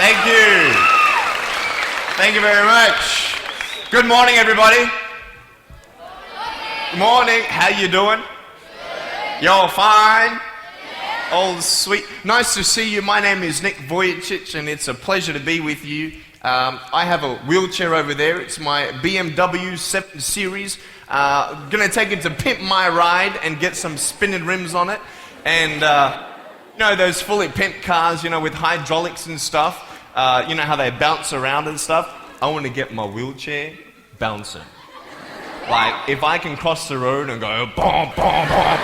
Thank you. Thank you very much. Good morning, everybody. Good morning. How you doing? Y'all fine? All sweet. Nice to see you. My name is Nick Vujicic, and it's a pleasure to be with you. I have a wheelchair over there. It's my BMW 7 Series. Gonna take it to pimp my ride and get some spinning rims on it. And you know those fully pimped cars, you know, with hydraulics and stuff. You know how they bounce around and stuff. I want to get my wheelchair bouncing. Like, if I can cross the road and go, boom, boom, boom.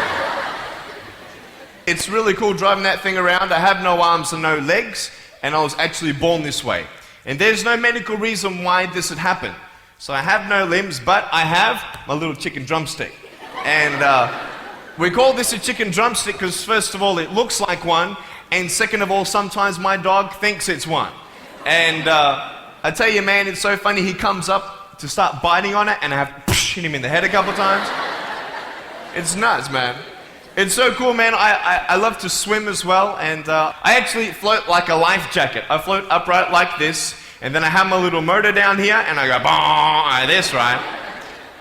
It's really cool driving that thing around. I have no arms and no legs, and I was actually born this way. And there's no medical reason why this had happened. So I have no limbs, but I have my little chicken drumstick. And we call this a chicken drumstick because first of all, it looks like one, and second of all, sometimes my dog thinks it's one. And I tell you, man, it's so funny. He comes up to start biting on it, and I have to hit him in the head a couple times. It's nuts, man. It's so cool, man. I love to swim as well, and I actually float like a life jacket. I float upright like this, and then I have my little motor down here, and I go, boom, like this, right?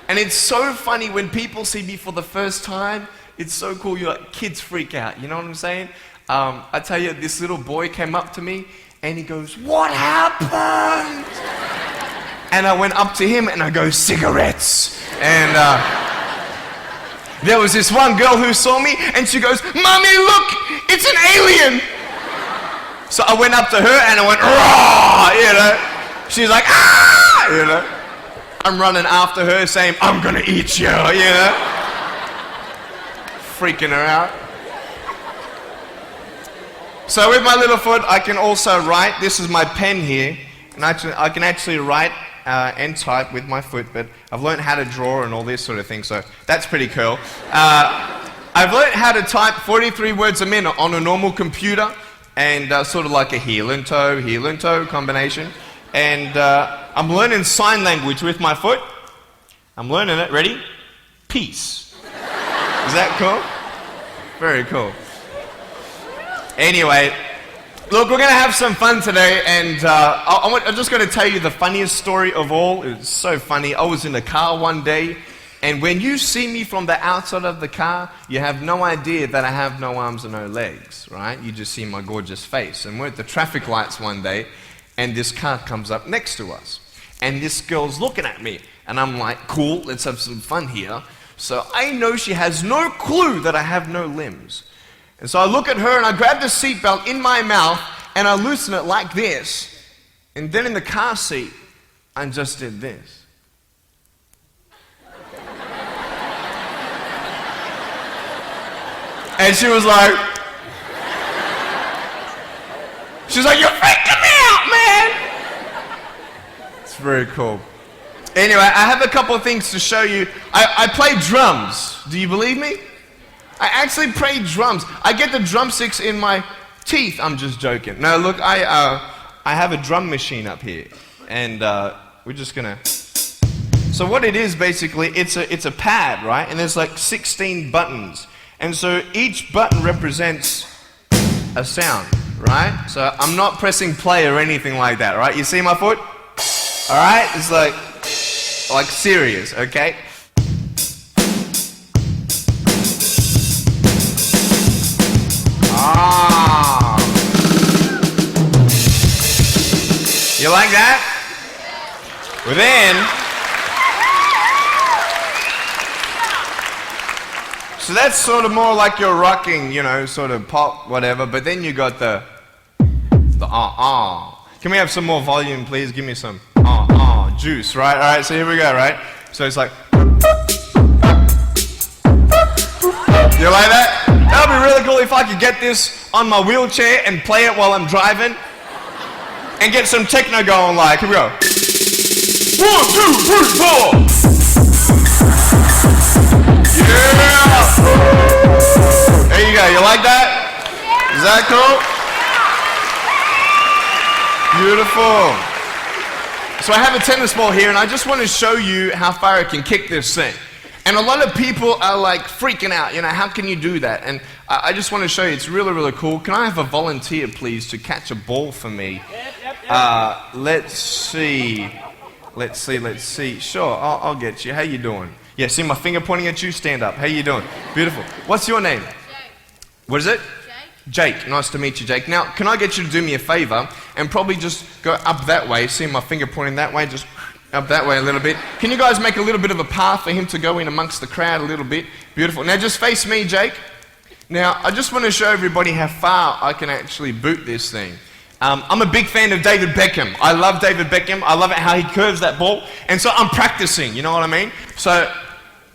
And it's so funny when people see me for the first time. It's so cool. You're like, kids freak out. You know what I'm saying? I tell you, this little boy came up to me, and he goes, "What happened?" And I went up to him and I go, "Cigarettes." And there was this one girl who saw me and she goes, "Mommy, look, it's an alien." So I went up to her and I went, "Raw," you know. She's like, "Ah," you know. I'm running after her saying, "I'm gonna eat you," you know. Freaking her out. So with my little foot, I can also write. This is my pen here. And I can actually write and type with my foot, but I've learned how to draw and all this sort of thing, so that's pretty cool. I've learned how to type 43 words a minute on a normal computer, and sort of like a heel and toe combination. And I'm learning sign language with my foot. I'm learning it. Ready? Peace. Is that cool? Very cool. Anyway, look, we're going to have some fun today, and I'm just going to tell you the funniest story of all. It was so funny. I was in a car one day, and when you see me from the outside of the car, you have no idea that I have no arms and no legs, right? You just see my gorgeous face. And we're at the traffic lights one day, and this car comes up next to us. And this girl's looking at me, and I'm like, cool, let's have some fun here. So I know she has no clue that I have no limbs. And so I look at her and I grab the seatbelt in my mouth and I loosen it like this. And then in the car seat, I just did this. And she was like, "You're freaking me out, man." It's very cool. Anyway, I have a couple of things to show you. I play drums. Do you believe me? I actually play drums. I get the drumsticks in my teeth. I'm just joking. No, look, I have a drum machine up here, and we're just gonna. So what it is basically, it's a pad, right? And there's like 16 buttons, and so each button represents a sound, right? So I'm not pressing play or anything like that, right? You see my foot? All right, it's like serious, okay? Ah. You like that? Well then, so that's sort of more like your rocking, you know, sort of pop, whatever, but then you got the Can we have some more volume, please? Give me some juice, right? All right, so here we go, right? So it's like, you like that? That would be really cool if I could get this on my wheelchair and play it while I'm driving and get some techno going, like, here we go. 1, 2, 3, 4. Yeah! There you go, you like that? Is that cool? Beautiful. So I have a tennis ball here and I just want to show you how far I can kick this thing. And a lot of people are like freaking out, you know, how can you do that? And I just want to show you, it's really, really cool. Can I have a volunteer, please, to catch a ball for me? Yep. Let's see. Sure, I'll get you. How you doing? Yeah, see my finger pointing at you? Stand up. How you doing? Beautiful. What's your name? Jake. What is it? Jake. Jake. Nice to meet you, Jake. Now, can I get you to do me a favor and probably just go up that way? See my finger pointing that way? Just up that way a little bit. Can you guys make a little bit of a path for him to go in amongst the crowd a little bit? Beautiful. Now, just face me, Jake. Now, I just want to show everybody how far I can actually boot this thing. I'm a big fan of David Beckham. I love David Beckham. I love it how he curves that ball. And so I'm practicing, you know what I mean? So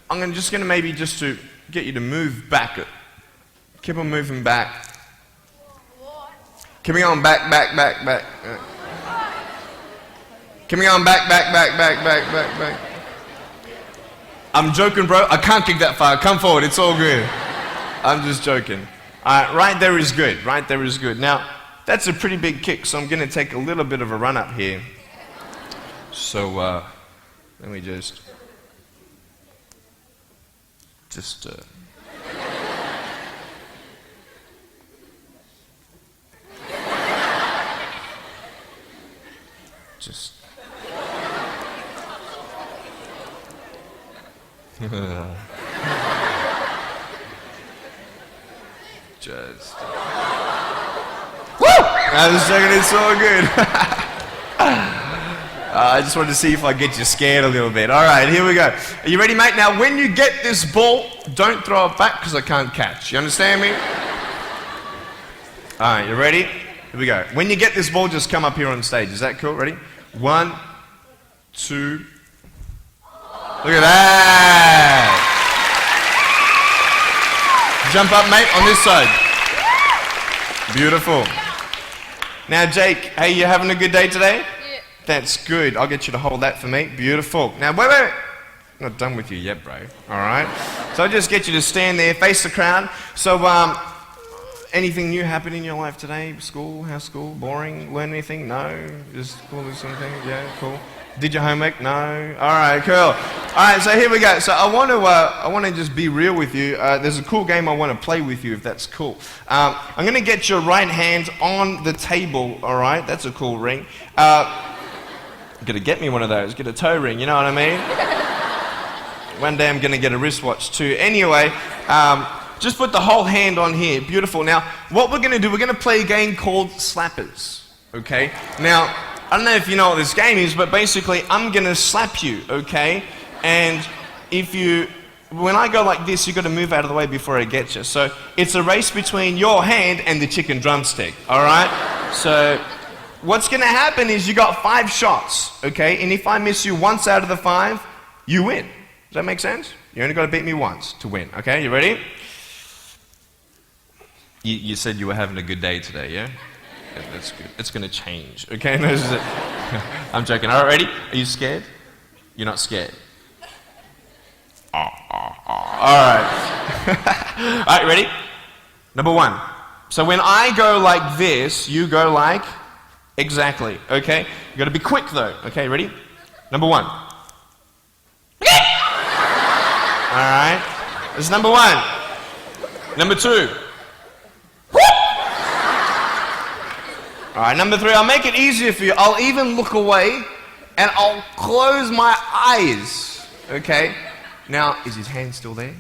I'm just going to maybe just to get you to move back. Keep on moving back. Keep on back. Keep on back. I'm joking, bro. I can't kick that far. Come forward. It's all good. I'm just joking. Right there is good. Right there is good. Now, that's a pretty big kick, so I'm going to take a little bit of a run up here. So, let me just Woo! I was checking, it's so good. I just wanted to see if I get you scared a little bit. All right, here we go. Are you ready, mate? Now, when you get this ball, don't throw it back because I can't catch. You understand me? All right, you ready? Here we go. When you get this ball, just come up here on stage. Is that cool? Ready? 1, 2. Look at that. Jump up, mate, on this side. Beautiful. Now, Jake, hey, you having a good day today? Yeah. That's good. I'll get you to hold that for me. Beautiful. Now, wait. I'm not done with you yet, bro. All right? So I'll just get you to stand there, face the crowd. So, anything new happened in your life today? School? How's school? Boring? Learn anything? No? Just cool with something? Yeah, cool. Did your homework? No? All right, cool. All right, so here we go. So I want to just be real with you. There's a cool game I want to play with you, if that's cool. I'm going to get your right hand on the table, all right? That's a cool ring. Gonna get me one of those. Get a toe ring, you know what I mean? One day I'm going to get a wristwatch too. Anyway, just put the whole hand on here. Beautiful. Now, what we're going to do, we're going to play a game called Slappers, okay? Now, I don't know if you know what this game is, but basically I'm going to slap you, okay? And when I go like this, you've got to move out of the way before I get you. So it's a race between your hand and the chicken drumstick, all right? So what's going to happen is you got 5 shots, okay? And if I miss you once out of the 5, you win. Does that make sense? You only got to beat me once to win, okay? You ready? You said you were having a good day today, yeah? Yeah, that's good. It's going to change, okay? No, I'm joking. All right, ready? Are you scared? You're not scared? All right. All right, ready? Number 1. So when I go like this, you go like exactly, okay? You got to be quick though, okay? Ready? Number 1. All right. This is number 1. Number 2. All right, number 3, I'll make it easier for you. I'll even look away and I'll close my eyes, okay? Now, is his hand still there?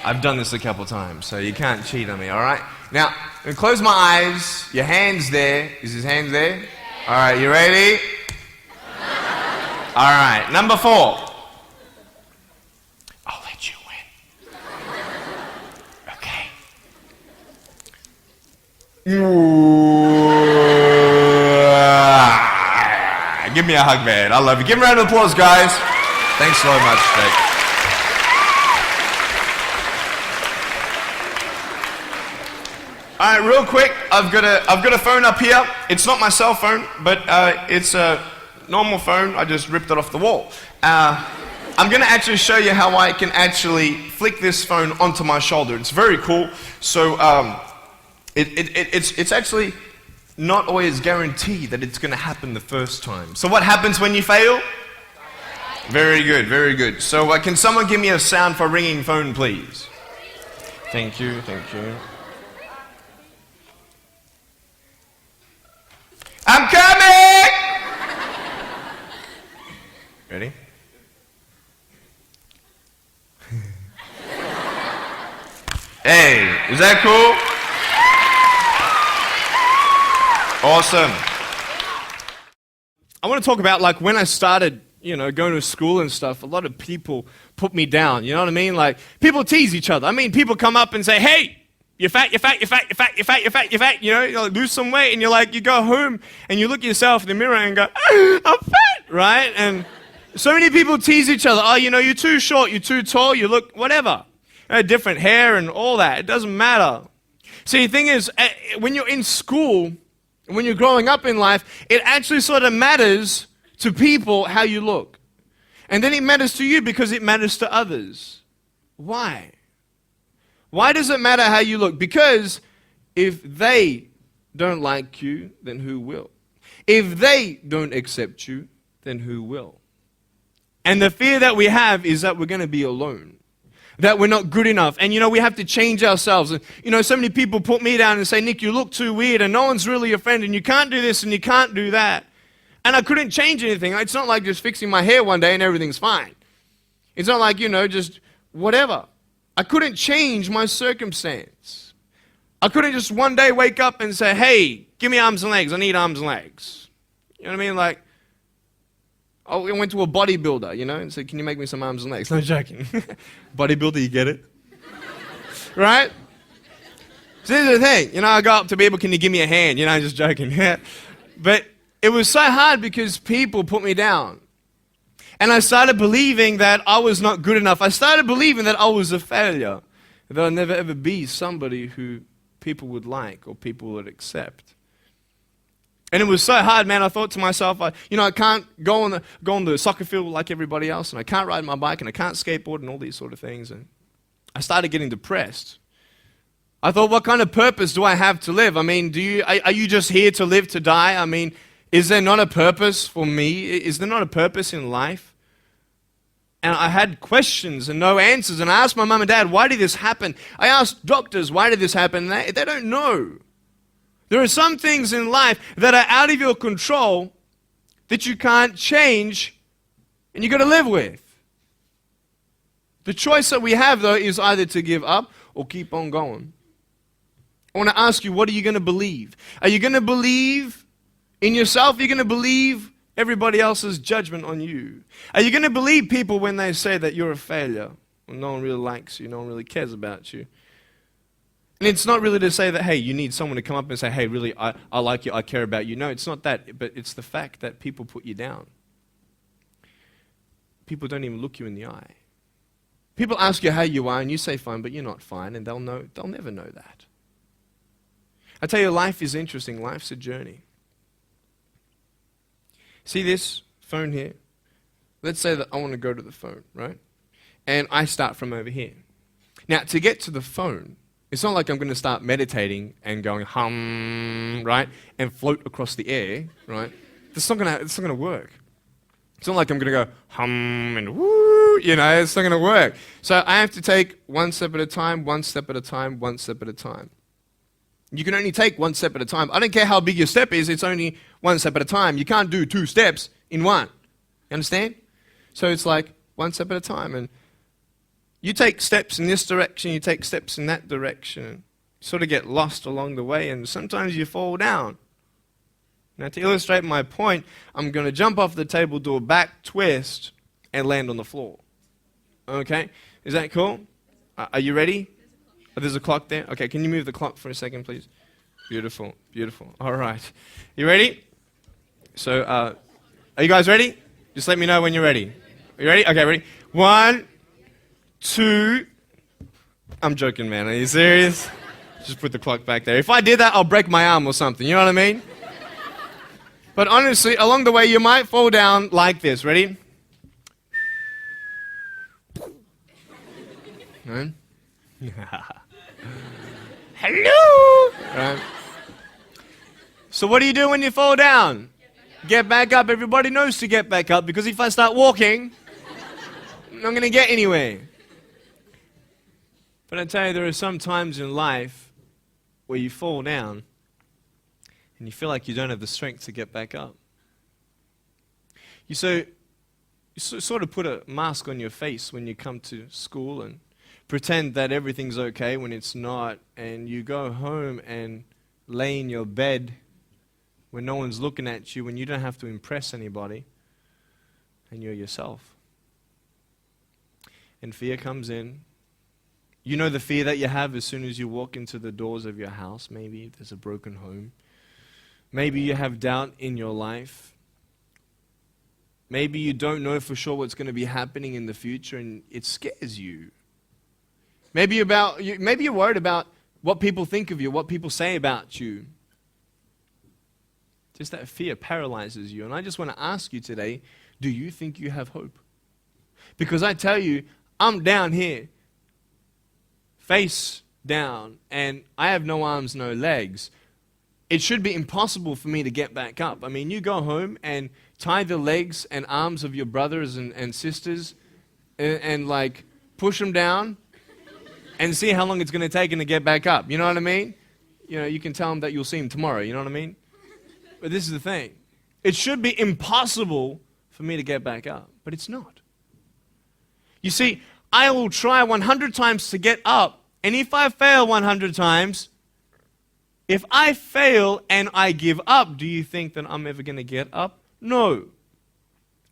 I've done this a couple times, so you can't cheat on me, all right? Now, I'm close my eyes, your hand's there. Is his hand there? All right, you ready? All right, number 4. I'll let you win. Okay. Give me a hug, man. I love you. Give him a round of applause, guys. Thanks so much, Jake. All right, real quick, I've got a phone up here. It's not my cell phone, but it's a normal phone. I just ripped it off the wall. I'm going to actually show you how I can actually flick this phone onto my shoulder. It's very cool. So it's actually not always guaranteed that it's going to happen the first time. So what happens when you fail? Very good, very good. So can someone give me a sound for ringing phone, please? Thank you, thank you. I'm Is that cool? Awesome. I want to talk about like when I started, going to school and stuff, a lot of people put me down, you know what I mean? Like people tease each other. I mean, people come up and say, hey, you're fat, you're fat, you're fat, you're fat, you're fat, you're fat, you're fat, you like, lose some weight, and you go home and you look at yourself in the mirror and go, I'm fat, right? And so many people tease each other. Oh, you're too short, you're too tall, you look whatever. Different hair and all that. It doesn't matter. See, the thing is, when you're in school, when you're growing up in life, it actually sort of matters to people how you look. And then it matters to you because it matters to others. Why? Why does it matter how you look? Because if they don't like you, then who will? If they don't accept you, then who will? And the fear that we have is that we're going to be alone. That we're not good enough. And we have to change ourselves. And so many people put me down and say, Nick, you look too weird and no one's really your friend and you can't do this and you can't do that. And I couldn't change anything. It's not like just fixing my hair one day and everything's fine. It's not like, just whatever. I couldn't change my circumstance. I couldn't just one day wake up and say, hey, give me arms and legs. I need arms and legs. You know what I mean? Like, I went to a bodybuilder, and said, can you make me some arms and legs? No joking. Bodybuilder, you get it? Right? So here's the thing. I go up to people, can you give me a hand? I'm just joking. But it was so hard because people put me down. And I started believing that I was not good enough. I started believing that I was a failure. That I'd never ever be somebody who people would like or people would accept. And it was so hard, man. I thought to myself, I can't go on the soccer field like everybody else, and I can't ride my bike, and I can't skateboard, and all these sort of things. And I started getting depressed. I thought, what kind of purpose do I have to live? I mean, are you just here to live to die? I mean, is there not a purpose for me? Is there not a purpose in life? And I had questions and no answers. And I asked my mum and dad, why did this happen? I asked doctors, why did this happen? And they don't know. There are some things in life that are out of your control that you can't change and you've got to live with. The choice that we have, though, is either to give up or keep on going. I want to ask you, what are you going to believe? Are you going to believe in yourself? Are you going to believe everybody else's judgment on you? Are you going to believe people when they say that you're a failure, when no one really likes you, no one really cares about you? And it's not really to say that, hey, you need someone to come up and say, hey, really, I like you, I care about you. No, it's not that, but it's the fact that people put you down. People don't even look you in the eye. People ask you how you are, and you say fine, but you're not fine, and they'll never know that. I tell you, life is interesting. Life's a journey. See this phone here? Let's say that I want to go to the phone, right? And I start from over here. Now, to get to the phone, it's not like I'm going to start meditating and going hum, right? And float across the air, right? It's not going to work. It's not like I'm going to go hum and woo, it's not going to work. So I have to take one step at a time, one step at a time, one step at a time. You can only take one step at a time. I don't care how big your step is, it's only one step at a time. You can't do 2 steps in one. You understand? So it's like one step at a time. And you take steps in this direction, you take steps in that direction. You sort of get lost along the way, and sometimes you fall down. Now, to illustrate my point, I'm going to jump off the table, do a back twist, and land on the floor. Okay? Is that cool? Are you ready? Oh, there's a clock there? Okay, can you move the clock for a second, please? Beautiful, beautiful. All right. You ready? So, are you guys ready? Just let me know when you're ready. Are you ready? Okay, ready? 1, 2. I'm joking, man. Are you serious? Just put the clock back there. If I did that, I'll break my arm or something. You know what I mean? But honestly, along the way, you might fall down like this. Ready? Right? Hello! Right. So what do you do when you fall down? Get back up. Everybody knows to get back up, because if I start walking, I'm not going to get anywhere. But I tell you, there are some times in life where you fall down and you feel like you don't have the strength to get back up. You sort of put a mask on your face when you come to school, and pretend that everything's okay when it's not, and you go home and lay in your bed when no one's looking at you, when you don't have to impress anybody, and you're yourself. And fear comes in. You know the fear that you have as soon as you walk into the doors of your house. Maybe there's a broken home. Maybe you have doubt in your life. Maybe you don't know for sure what's going to be happening in the future, and it scares you. Maybe you're worried about what people think of you, what people say about you. Just that fear paralyzes you. And I just want to ask you today, do you think you have hope? Because I tell you, I'm down here, face down, and I have no arms, no legs. It should be impossible for me to get back up. I mean, you go home and tie the legs and arms of your brothers and sisters and like push them down and see how long it's going to take them to get back up. You know what I mean? You know, you can tell them that you'll see them tomorrow. You know what I mean? But this is the thing. It should be impossible for me to get back up, but it's not. You see, I will try 100 times to get up, and if I fail 100 times, if I fail and I give up, do you think that I'm ever going to get up? No.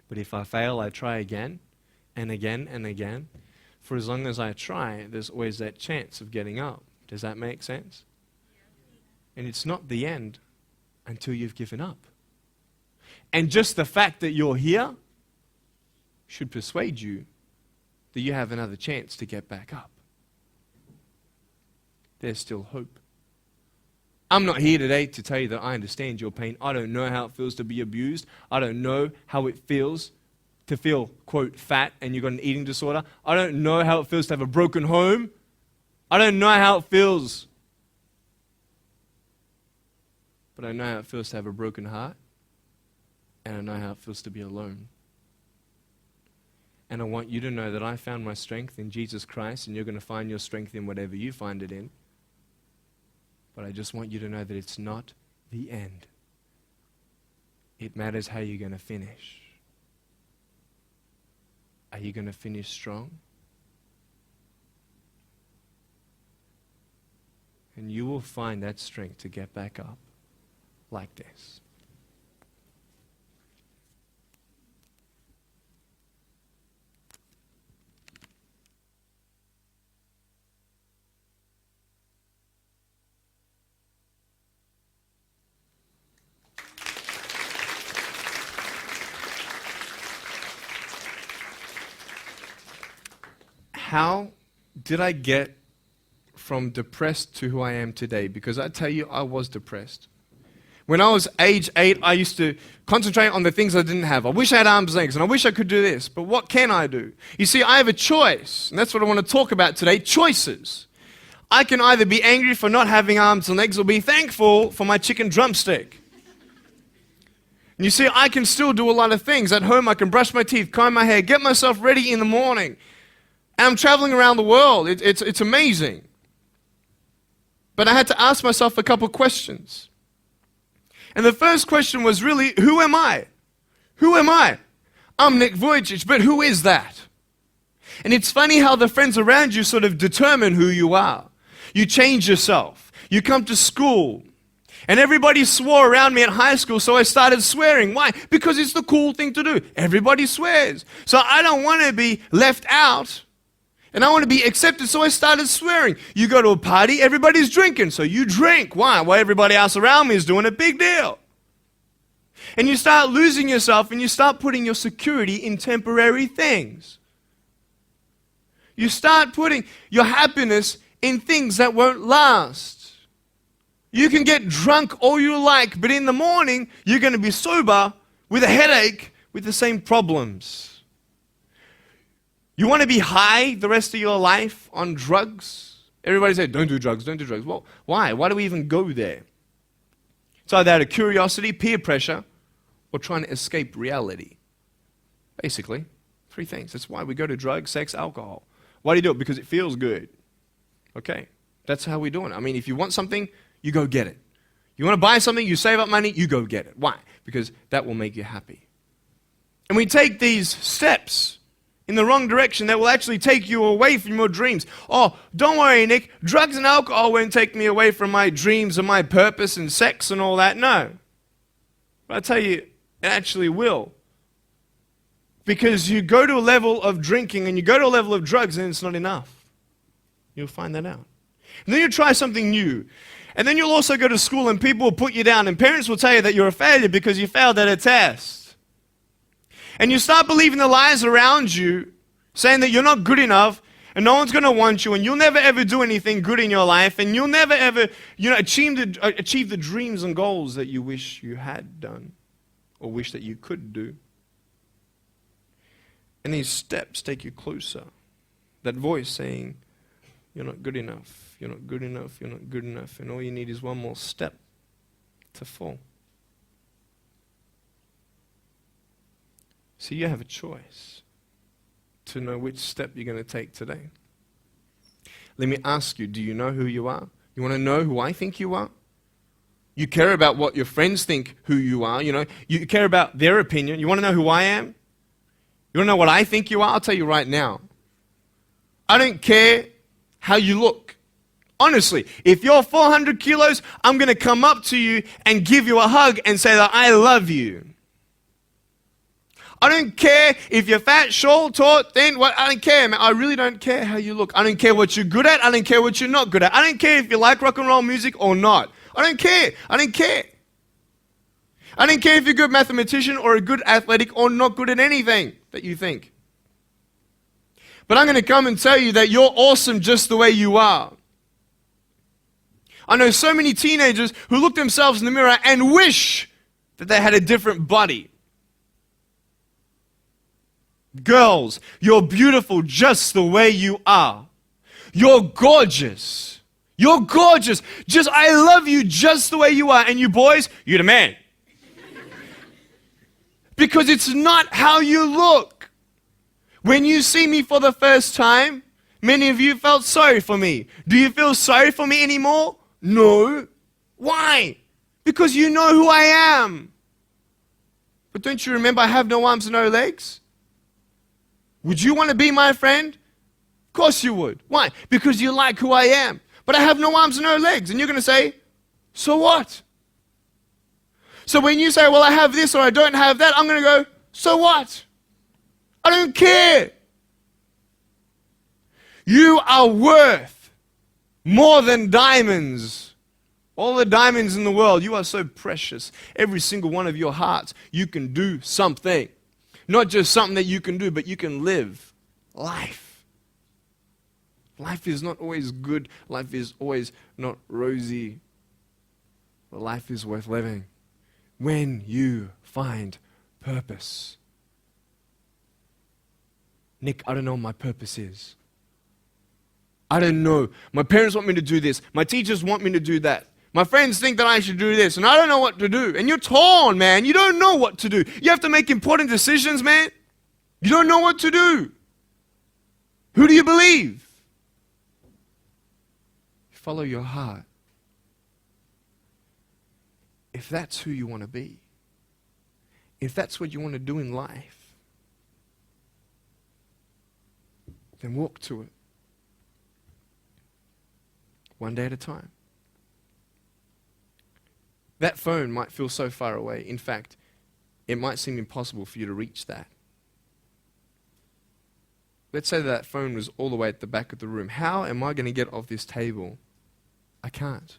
But if I fail, I try again and again and again. For as long as I try, there's always that chance of getting up. Does that make sense? And it's not the end until you've given up. And just the fact that you're here should persuade you that you have another chance to get back up. There's still hope. I'm not here today to tell you that I understand your pain. I don't know how it feels to be abused. I don't know how it feels to feel, quote, fat and you've got an eating disorder. I don't know how it feels to have a broken home. I don't know how it feels. But I know how it feels to have a broken heart. And I know how it feels to be alone. And I want you to know that I found my strength in Jesus Christ, and you're going to find your strength in whatever you find it in. But I just want you to know that it's not the end. It matters how you're going to finish. Are you going to finish strong? And you will find that strength to get back up like this. How did I get from depressed to who I am today? Because I tell you, I was depressed. When I was age 8, I used to concentrate on the things I didn't have. I wish I had arms and legs, and I wish I could do this, but what can I do? You see, I have a choice, and that's what I want to talk about today, choices. I can either be angry for not having arms and legs or be thankful for my chicken drumstick. And you see, I can still do a lot of things. At home, I can brush my teeth, comb my hair, get myself ready in the morning. And I'm traveling around the world. It's amazing. But I had to ask myself a couple questions. And the first question was really, who am I? Who am I? I'm Nick Vujicic, but who is that? And it's funny how the friends around you sort of determine who you are. You change yourself. You come to school. And everybody swore around me at high school, so I started swearing. Why? Because it's the cool thing to do. Everybody swears. So I don't want to be left out. And I want to be accepted, so I started swearing. You go to a party, everybody's drinking, so you drink. Why? Well, everybody else around me is doing a big deal. And you start losing yourself, and you start putting your security in temporary things. You start putting your happiness in things that won't last. You can get drunk all you like, but in the morning, you're going to be sober with a headache with the same problems. You want to be high the rest of your life on drugs? Everybody said, don't do drugs, don't do drugs. Well, why? Why do we even go there? It's either out of curiosity, peer pressure, or trying to escape reality. Basically, 3 things. That's why we go to drugs, sex, alcohol. Why do you do it? Because it feels good. Okay, that's how we do it. I mean, if you want something, you go get it. You want to buy something, you save up money, you go get it. Why? Because that will make you happy. And we take these steps in the wrong direction that will actually take you away from your dreams. Oh, don't worry, Nick. Drugs and alcohol won't take me away from my dreams and my purpose and sex and all that. No. But I tell you, it actually will. Because you go to a level of drinking and you go to a level of drugs and it's not enough. You'll find that out. And then you try something new. And then you'll also go to school and people will put you down and parents will tell you that you're a failure because you failed at a test. And you start believing the lies around you, saying that you're not good enough, and no one's going to want you, and you'll never ever do anything good in your life, and you'll never ever, achieve the dreams and goals that you wish you had done, or wish that you could do. And these steps take you closer. That voice saying, you're not good enough, you're not good enough, you're not good enough, and all you need is one more step to fall. So you have a choice to know which step you're going to take today. Let me ask you, do you know who you are? You want to know who I think you are? You care about what your friends think who you are. You care about their opinion. You want to know who I am? You want to know what I think you are? I'll tell you right now. I don't care how you look. Honestly, if you're 400 kilos, I'm going to come up to you and give you a hug and say that I love you. I don't care if you're fat, short, tall, thin, what, I don't care, man. I really don't care how you look. I don't care what you're good at. I don't care what you're not good at. I don't care if you like rock and roll music or not. I don't care. I don't care. I don't care if you're a good mathematician or a good athletic or not good at anything that you think. But I'm going to come and tell you that you're awesome just the way you are. I know so many teenagers who look themselves in the mirror and wish that they had a different body. Girls, you're beautiful just the way you are. You're gorgeous. You're gorgeous. I love you just the way you are. And you boys, you're the man. Because it's not how you look. When you see me for the first time, many of you felt sorry for me. Do you feel sorry for me anymore? No. Why? Because you know who I am. But don't you remember I have no arms and no legs? Would you want to be my friend? Of course you would. Why? Because you like who I am. But I have no arms and no legs. And you're going to say, so what? So when you say, well, I have this or I don't have that, I'm going to go, so what? I don't care. You are worth more than diamonds. All the diamonds in the world, you are so precious. Every single one of your hearts, you can do something. Not just something that you can do, but you can live life. Life is not always good. Life is always not rosy. But life is worth living when you find purpose. Nick, I don't know what my purpose is. I don't know. My parents want me to do this. My teachers want me to do that. My friends think that I should do this, and I don't know what to do. And you're torn, man. You don't know what to do. You have to make important decisions, man. You don't know what to do. Who do you believe? Follow your heart. If that's who you want to be, if that's what you want to do in life, then walk to it. One day at a time. That phone might feel so far away. In fact, it might seem impossible for you to reach that. Let's say that phone was all the way at the back of the room. How am I going to get off this table? I can't.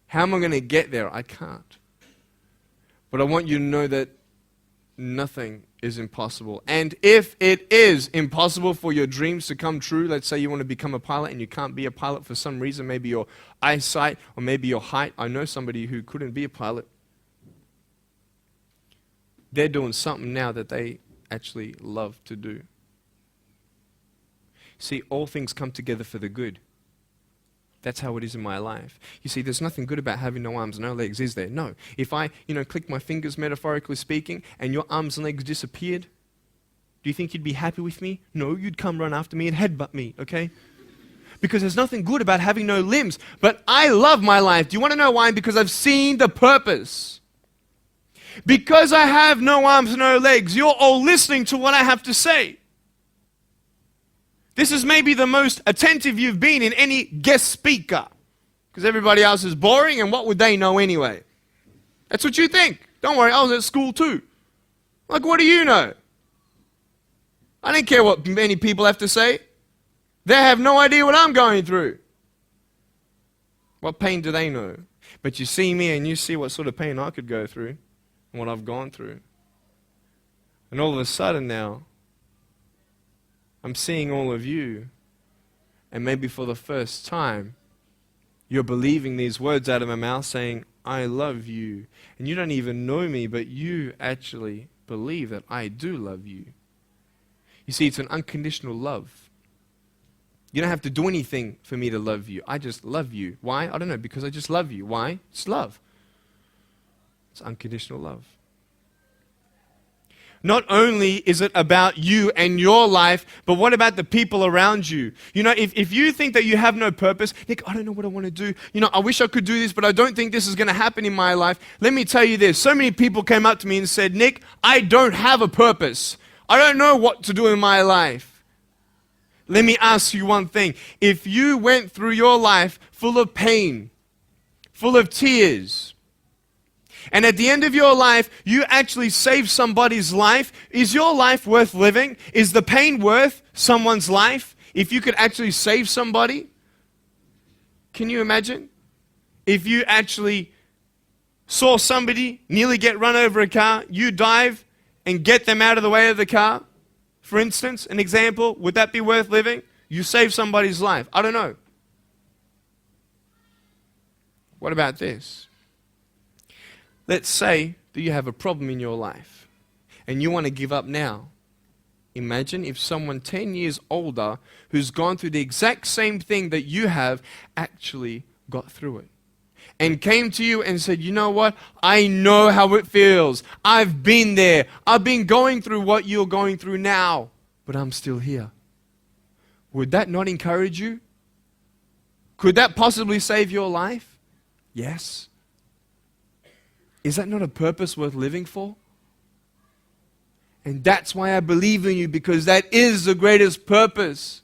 How am I going to get there? I can't. But I want you to know that nothing is impossible. And if it is impossible for your dreams to come true, let's say you want to become a pilot and you can't be a pilot for some reason, maybe your eyesight or maybe your height. I know somebody who couldn't be a pilot. They're doing something now that they actually love to do. See, all things come together for the good. That's how it is in my life. You see, there's nothing good about having no arms, no legs, is there? No. If I, click my fingers, metaphorically speaking, and your arms and legs disappeared, do you think you'd be happy with me? No, you'd come run after me and headbutt me, okay? Because there's nothing good about having no limbs. But I love my life. Do you want to know why? Because I've seen the purpose. Because I have no arms, no legs, you're all listening to what I have to say. This is maybe the most attentive you've been in any guest speaker. Because everybody else is boring, and what would they know anyway? That's what you think. Don't worry, I was at school too. Like, what do you know? I don't care what many people have to say. They have no idea what I'm going through. What pain do they know? But you see me and you see what sort of pain I could go through and what I've gone through. And all of a sudden now, I'm seeing all of you, and maybe for the first time, you're believing these words out of my mouth saying, I love you. And you don't even know me, but you actually believe that I do love you. You see, it's an unconditional love. You don't have to do anything for me to love you. I just love you. Why? I don't know, because I just love you. Why? It's love. It's unconditional love. Not only is it about you and your life, but what about the people around you? You know, if you think that you have no purpose, Nick, I don't know what I want to do. You know, I wish I could do this, but I don't think this is going to happen in my life. Let me tell you this. So many people came up to me and said, Nick, I don't have a purpose. I don't know what to do in my life. Let me ask you one thing. If you went through your life full of pain, full of tears, and at the end of your life, you actually saved somebody's life, is your life worth living? Is the pain worth someone's life? If you could actually save somebody? Can you imagine? If you actually saw somebody nearly get run over a car, you dive and get them out of the way of the car, for instance, an example, would that be worth living? You saved somebody's life. I don't know. What about this? Let's say that you have a problem in your life and you want to give up now. Imagine if someone 10 years older who's gone through the exact same thing that you have actually got through it and came to you and said, you know what? I know how it feels. I've been there. I've been going through what you're going through now, but I'm still here. Would that not encourage you? Could that possibly save your life? Yes. Is that not a purpose worth living for? And that's why I believe in you, because that is the greatest purpose.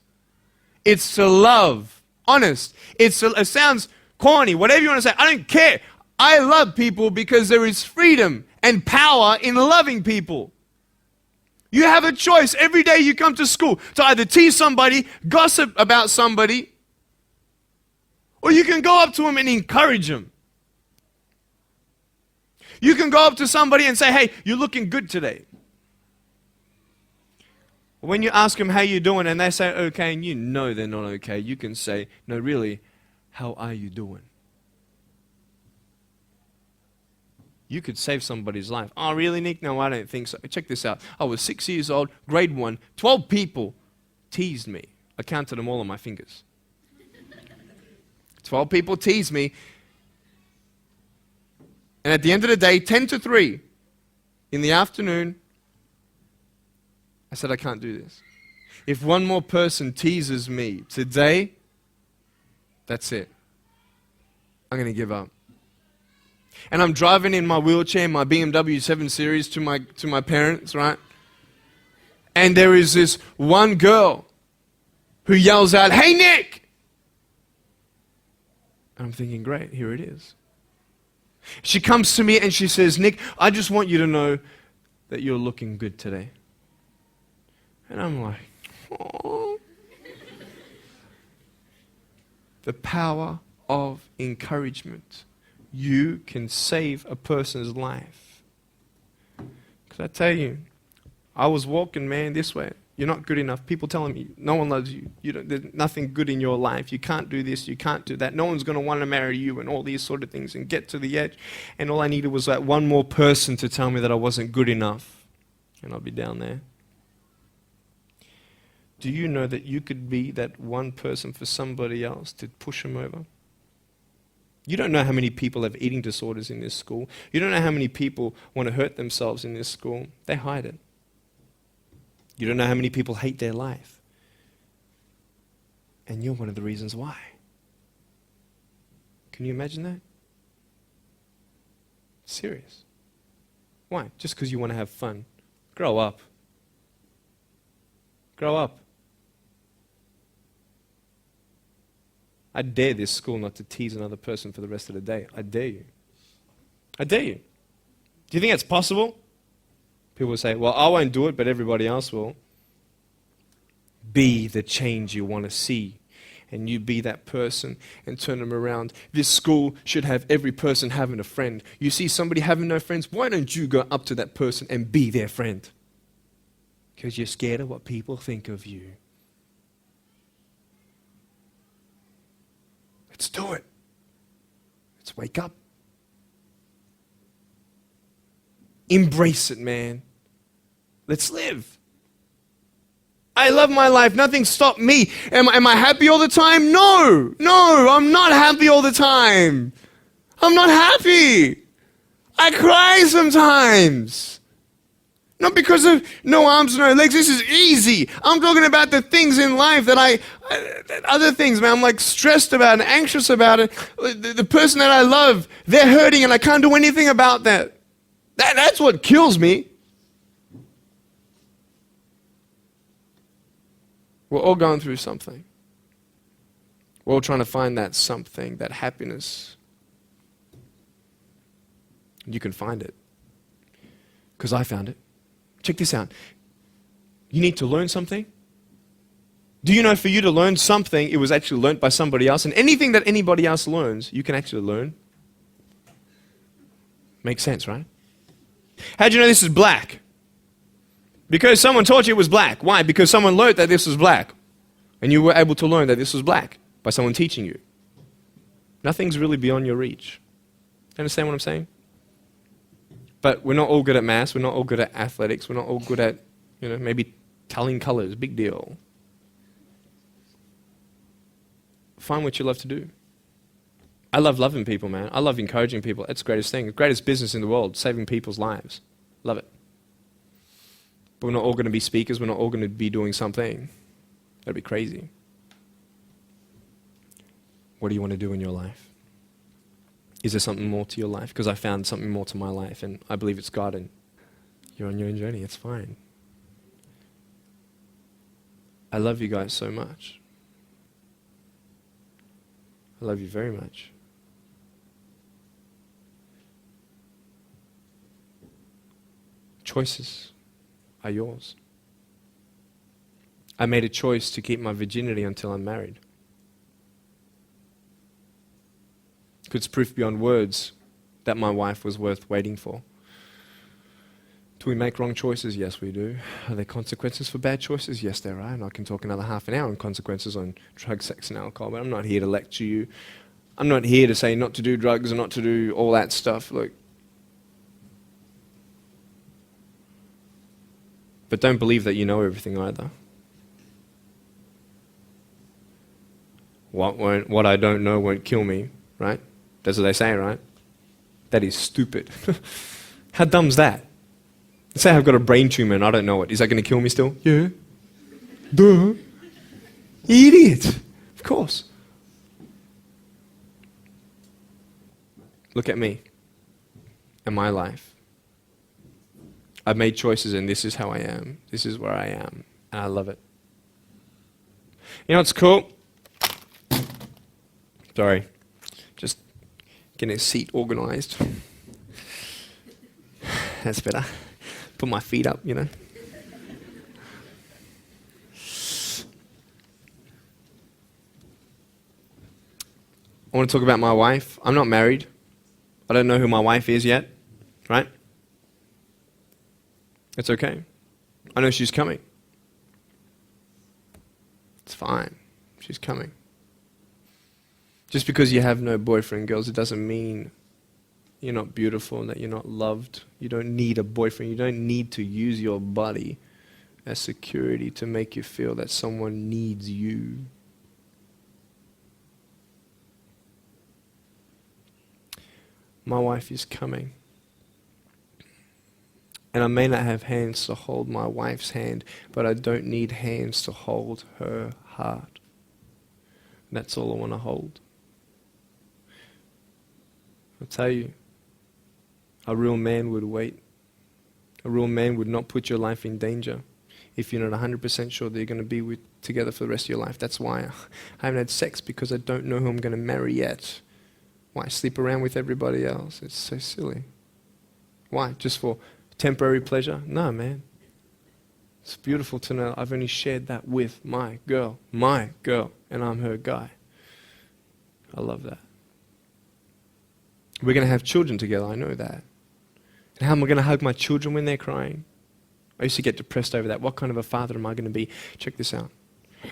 It's to love. Honest. It sounds corny, whatever you want to say. I don't care. I love people because there is freedom and power in loving people. You have a choice every day you come to school to either tease somebody, gossip about somebody, or you can go up to them and encourage them. You can go up to somebody and say, hey, you're looking good today. When you ask them how you're doing and they say okay and you know they're not okay, you can say, no, really, how are you doing? You could save somebody's life. Oh, really, Nick? No, I don't think so. Check this out. I was 6 years old, grade 1. 12 people teased me. I counted them all on my fingers. 12 people teased me. And at the end of the day, 10 to 3 in the afternoon, I said, I can't do this. If one more person teases me today, that's it. I'm going to give up. And I'm driving in my wheelchair, my BMW 7 Series to my parents, right? And there is this one girl who yells out, hey, Nick! And I'm thinking, great, here it is. She comes to me and she says, Nick, I just want you to know that you're looking good today. And I'm like, oh. The power of encouragement. You can save a person's life. Because I tell you, I was walking, man, this way. You're not good enough. People telling me, no one loves you. There's nothing good in your life. You can't do this. You can't do that. No one's going to want to marry you and all these sort of things and get to the edge. And all I needed was that one more person to tell me that I wasn't good enough. And I'll be down there. Do you know that you could be that one person for somebody else to push them over? You don't know how many people have eating disorders in this school. You don't know how many people want to hurt themselves in this school. They hide it. You don't know how many people hate their life. And you're one of the reasons why. Can you imagine that? Serious. Why? Just because you want to have fun. Grow up. Grow up. I dare this school not to tease another person for the rest of the day. I dare you. I dare you. Do you think that's possible? People will say, well, I won't do it, but everybody else will. Be the change you want to see. And you be that person and turn them around. This school should have every person having a friend. You see somebody having no friends, why don't you go up to that person and be their friend? Because you're scared of what people think of you. Let's do it. Let's wake up. Embrace it, man. Let's live. I love my life. Nothing stopped me. Am I happy all the time? No, I'm not happy all the time. I'm not happy. I cry sometimes. Not because of no arms, no legs. This is easy. I'm talking about the things in life that other things, man, I'm like stressed about and anxious about it. The person that I love, they're hurting and I can't do anything about that. That's what kills me. We're all going through something. We're all trying to find that something, that happiness. You can find it. Because I found it. Check this out. You need to learn something. Do you know for you to learn something, it was actually learnt by somebody else? And anything that anybody else learns, you can actually learn. Makes sense, right? How'd you know this is black? Because someone taught you it was black. Why? Because someone learned that this was black. And you were able to learn that this was black by someone teaching you. Nothing's really beyond your reach. Understand what I'm saying? But we're not all good at maths. We're not all good at athletics. We're not all good at, maybe telling colors. Big deal. Find what you love to do. I love loving people, man. I love encouraging people. It's the greatest thing. The greatest business in the world, saving people's lives. Love it. But we're not all going to be speakers. We're not all going to be doing something. That'd be crazy. What do you want to do in your life? Is there something more to your life? Because I found something more to my life, and I believe it's God, and you're on your own journey. It's fine. I love you guys so much. I love you very much. Choices are yours. I made a choice to keep my virginity until I'm married. It's proof beyond words that my wife was worth waiting for. Do we make wrong choices? Yes, we do. Are there consequences for bad choices? Yes, there are. And I can talk another half an hour on consequences on drugs, sex, and alcohol, but I'm not here to lecture you. I'm not here to say not to do drugs and not to do all that stuff. Look. But don't believe that you know everything either. What I don't know won't kill me, right? That's what they say, right? That is stupid. How dumb's that? Let's say I've got a brain tumor and I don't know it. Is that going to kill me still? Yeah. Duh. Idiot. Of course. Look at me and my life. I've made choices and this is how I am. This is where I am. And I love it. You know what's cool? Sorry. Just getting a seat organized. That's better. Put my feet up, I want to talk about my wife. I'm not married. I don't know who my wife is yet, right? It's okay. I know she's coming. It's fine. She's coming. Just because you have no boyfriend, girls, it doesn't mean you're not beautiful and that you're not loved. You don't need a boyfriend. You don't need to use your body as security to make you feel that someone needs you. My wife is coming. And I may not have hands to hold my wife's hand, but I don't need hands to hold her heart. That's all I want to hold. I'll tell you, a real man would wait. A real man would not put your life in danger. if you're not 100% sure that you're going to be together for the rest of your life. That's why I haven't had sex, because I don't know who I'm going to marry yet. Why sleep around with everybody else? It's so silly. Why? Just for temporary pleasure? No, man. It's beautiful to know I've only shared that with my girl, and I'm her guy. I love that. We're going to have children together, I know that. And how am I going to hug my children when they're crying? I used to get depressed over that. What kind of a father am I going to be? Check this out.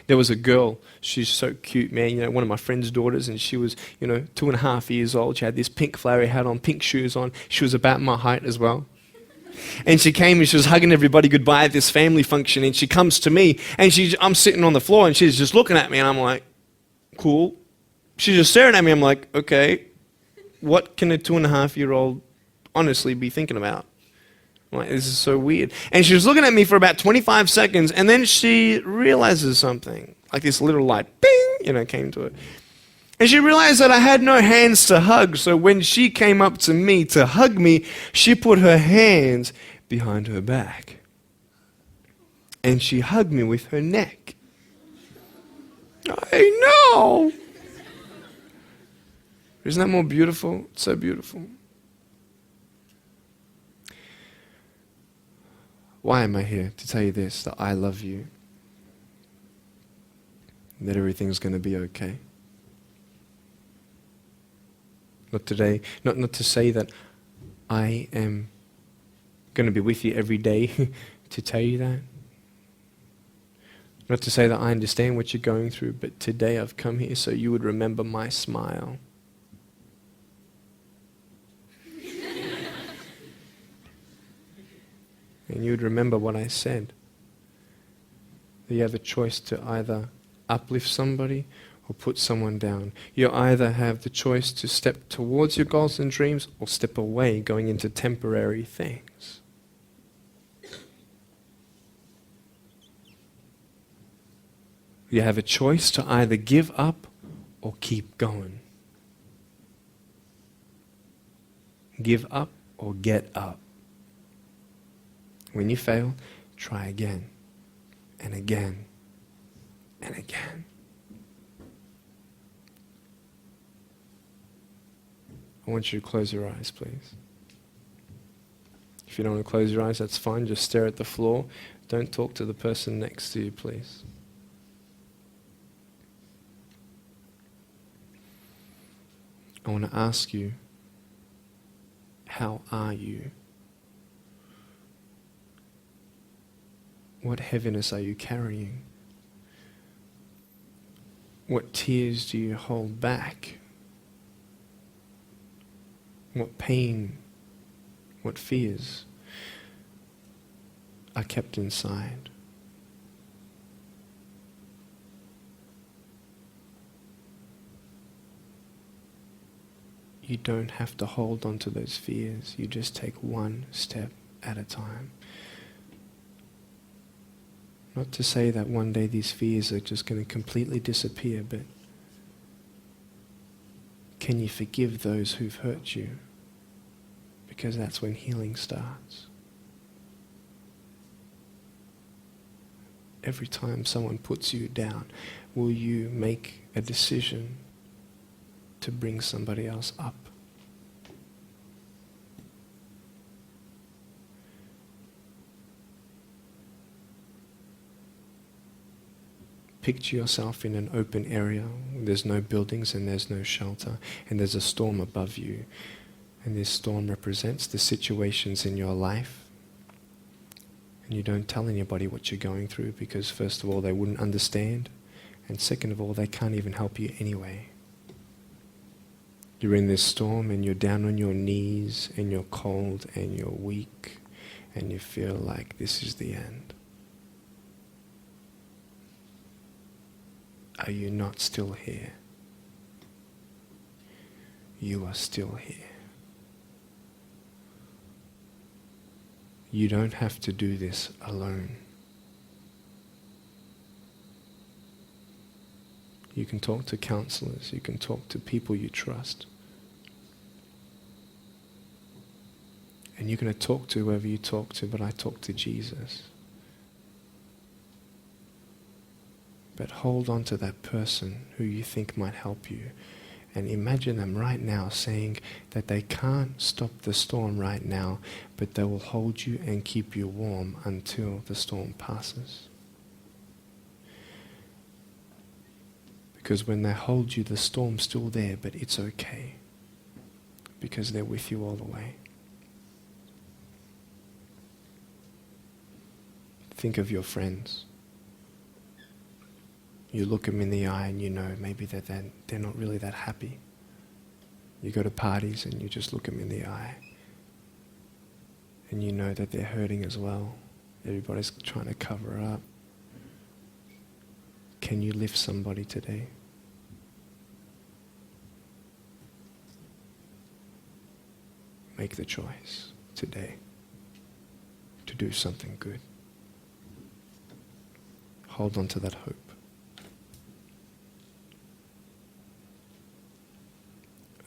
There was a girl, she's so cute, man, you know, one of my friend's daughters, and she was, 2.5 years old. She had this pink flowery hat on, pink shoes on. She was about my height as well. And she came and she was hugging everybody goodbye at this family function, and she comes to me, and I'm sitting on the floor, and she's just looking at me, and I'm like, cool. She's just staring at me. I'm like, okay, what can a 2.5-year-old honestly be thinking about? I'm like, this is so weird. And she was looking at me for about 25 seconds, and then she realizes something. Like this little light, bing, came to it. And she realized that I had no hands to hug, so when she came up to me to hug me, she put her hands behind her back. And she hugged me with her neck. I know! Isn't that more beautiful? It's so beautiful. Why am I here? To tell you this, that I love you. That everything's going to be okay. Not today, not to say that I am going to be with you every day to tell you that. Not to say that I understand what you're going through, but today I've come here so you would remember my smile. And you would remember what I said. That you have a choice to either uplift somebody or put someone down. You either have the choice to step towards your goals and dreams or step away, going into temporary things. You have a choice to either give up or keep going. Give up or get up. When you fail, try again and again and again. I want you to close your eyes, please. If you don't want to close your eyes, that's fine. Just stare at the floor. Don't talk to the person next to you, please. I want to ask you, how are you? What heaviness are you carrying? What tears do you hold back? What pain, what fears are kept inside? You don't have to hold on to those fears. You just take one step at a time. Not to say that one day these fears are just going to completely disappear, but can you forgive those who've hurt you? Because that's when healing starts. Every time someone puts you down, will you make a decision to bring somebody else up? Picture yourself in an open area. There's no buildings and there's no shelter, and there's a storm above you. And this storm represents the situations in your life. And you don't tell anybody what you're going through because first of all, they wouldn't understand. And second of all, they can't even help you anyway. You're in this storm and you're down on your knees and you're cold and you're weak and you feel like this is the end. Are you not still here? You are still here. You don't have to do this alone. You can talk to counselors. You can talk to people you trust. And you're going to talk to whoever you talk to, but I talk to Jesus. But hold on to that person who you think might help you. And imagine them right now saying that they can't stop the storm right now, but they will hold you and keep you warm until the storm passes. Because when they hold you, the storm's still there, but it's okay. Because they're with you all the way. Think of your friends. You look them in the eye and you know maybe that they're not really that happy. You go to parties and you just look them in the eye. And you know that they're hurting as well. Everybody's trying to cover up. Can you lift somebody today? Make the choice today to do something good. Hold on to that hope.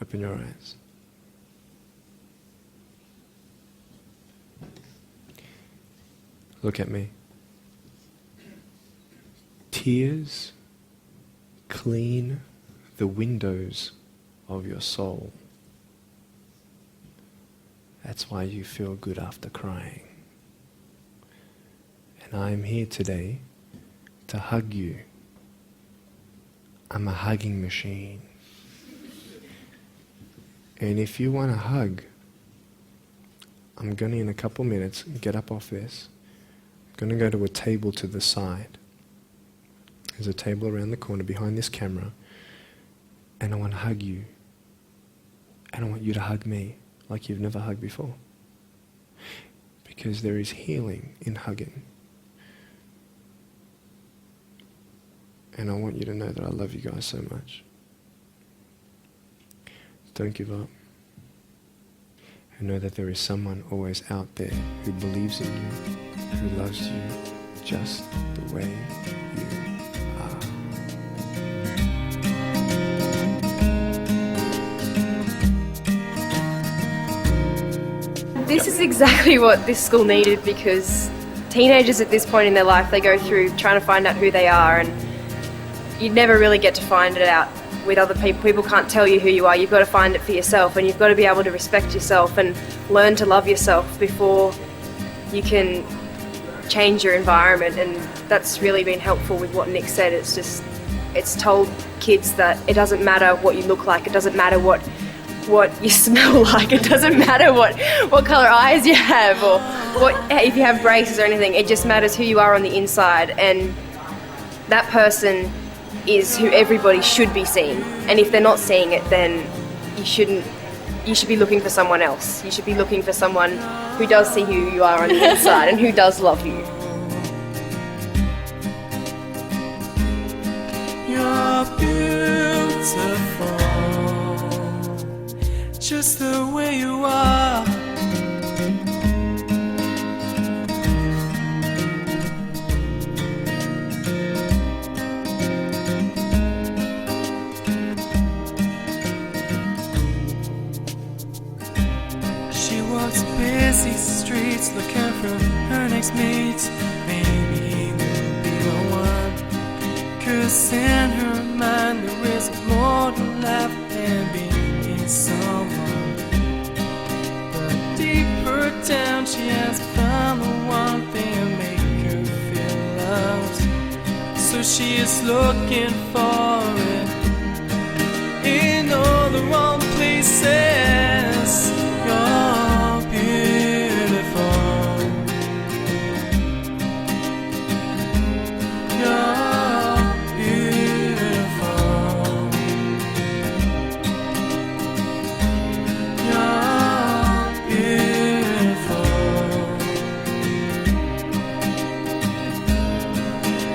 Open your eyes. Look at me. Tears clean the windows of your soul. That's why you feel good after crying. And I'm here today to hug you. I'm a hugging machine. And if you want a hug, I'm going to, in a couple minutes, get up off this. I'm going to go to a table to the side. There's a table around the corner behind this camera. And I want to hug you. And I want you to hug me like you've never hugged before. Because there is healing in hugging. And I want you to know that I love you guys so much. Don't give up. And know that there is someone always out there who believes in you, who loves you just the way you are. This is exactly what this school needed, because teenagers at this point in their life, they go through trying to find out who they are, and you never really get to find it out with other people. People can't tell you who you are. You've got to find it for yourself, and you've got to be able to respect yourself and learn to love yourself before you can change your environment. And that's really been helpful with what Nick said. It's told kids that it doesn't matter what you look like, it doesn't matter what you smell like, it doesn't matter what colour eyes you have or if you have braces or anything. It just matters who you are on the inside, and that person is who everybody should be seeing. And if they're not seeing it, then you should be looking for someone else. You should be looking for someone who does see who you are on the inside and who does love you. You're beautiful, just the way you are. Busy streets looking for her next mate. Maybe he will be the one, 'cause in her mind there is more to life than being someone. But deeper down she has found the one thing to make her feel loved. So she is looking for it in all the wrong places. You're beautiful. You're beautiful. You're beautiful.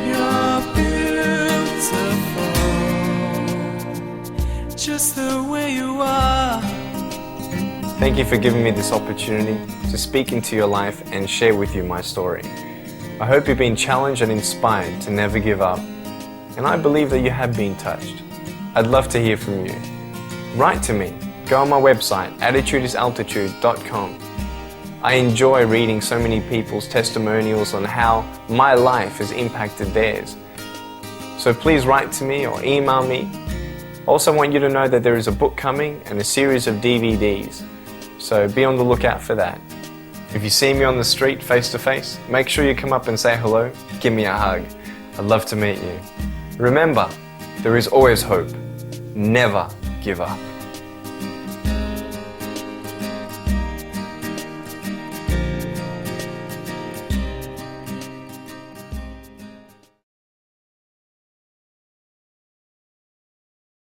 You're beautiful, just the way you are. Thank you for giving me this opportunity to speak into your life and share with you my story. I hope you've been challenged and inspired to never give up, and I believe that you have been touched. I'd love to hear from you. Write to me. Go on my website, attitudesaltitude.com. I enjoy reading so many people's testimonials on how my life has impacted theirs. So please write to me or email me. Also want you to know that there is a book coming and a series of DVDs. So be on the lookout for that. If you see me on the street face to face, make sure you come up and say hello, give me a hug. I'd love to meet you. Remember, there is always hope. Never give up.